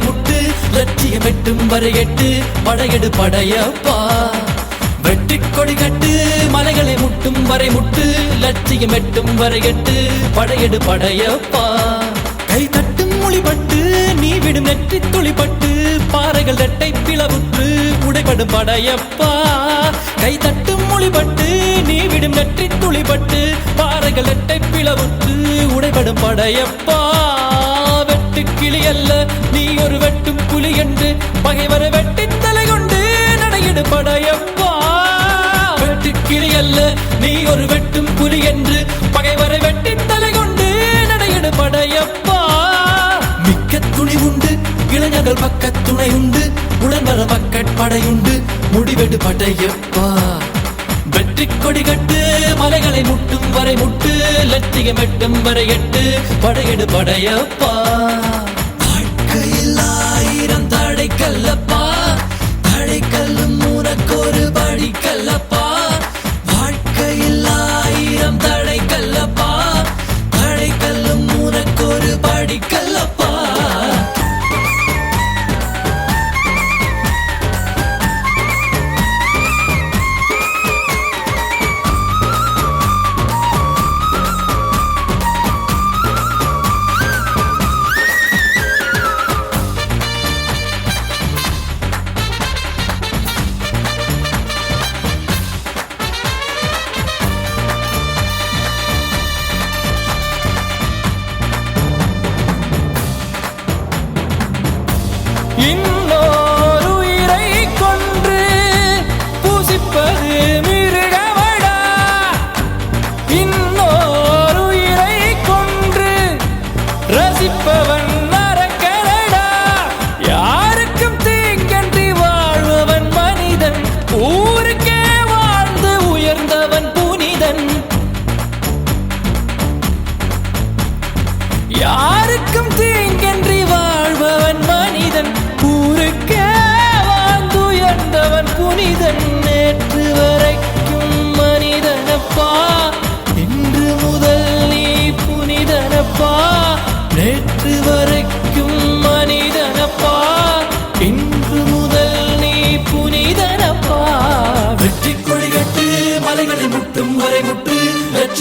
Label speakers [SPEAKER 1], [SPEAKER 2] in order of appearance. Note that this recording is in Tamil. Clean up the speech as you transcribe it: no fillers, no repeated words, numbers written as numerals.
[SPEAKER 1] முட்டு லட்சியம் எட்டும் வரை எட்டு படையெடு படையப்பா வெட்டி கொடி கட்டு மலைகளை முட்டும் வரை முட்டு லட்சியம் எட்டும் வரை எட்டு படையெடு படையப்பா கை தட்டும் மொழிபட்டு நீ விடும் நெற்றி துளிப்பட்டு பாறைகள் ரெட்டை பிளவுற்று உடைபடும் படையப்பா கை தட்டும் மொழிபட்டு நீ விடும் நெற்றி துளிப்பட்டு பாறைகள் ரெட்டை பிளவுற்று உடைபடும் படையப்பா வெட்டு கிளி அல்ல நீ ஒரு வெட்டும் புலி என்று பகைவரை வெட்டி தலை கொண்டு நடையிடு படையப்பா வெட்டு கிளி அல்ல நீ ஒரு வெட்டும் புலி என்று பகைவரை வெட்டி தலை கொண்டு நடையிடு படையப்பா மிக்க துணி உண்டு இளைஞர்கள் பக்க துணை உண்டு உடன் வர படையுண்டு முடிவெடு படையப்பா வெற்றி கொடி கட்டு மலைகளை முட்டும் வரை முட்டு லட்சியம் எட்டும் வரை எட்டு படையெடு படையப்பா வாழ்க்கையில் ஆயிரம் தடை கல்லப்பா தடை கல்லும் உனக்கொரு படி கல்லப்பா வாழ்க்கையில் ஆயிரம் தடை கல்லப்பா தடை கல்லும் உனக்கொரு படி கல்லப்பா இன்னொரு உயிரை கொன்று பூசிப்பது மிருகமடா இன்னொரு உயிரை கொன்று ரசிப்பவன் நரக்கரடா யாருக்கும் தீங்கன்றி வாழ்பவன் மனிதன் ஊருக்கே வாழ்ந்து உயர்ந்தவன் புனிதன் யாருக்கும் தீங்கன்றி வாழ்பவன் மனிதன் ஊருக்கே வாழ்ந்துயர்ந்தவன் புனிதன் நேற்று வரைக்கும் மனிதனப்பா இன்று முதல் நீ புனிதனப்பா நேற்று வரைக்கும் மனிதனப்பா இன்று முதல் நீ புனிதனப்பா வெற்றி கொடி கட்டு மலைகளை முட்டும் வரை முட்டு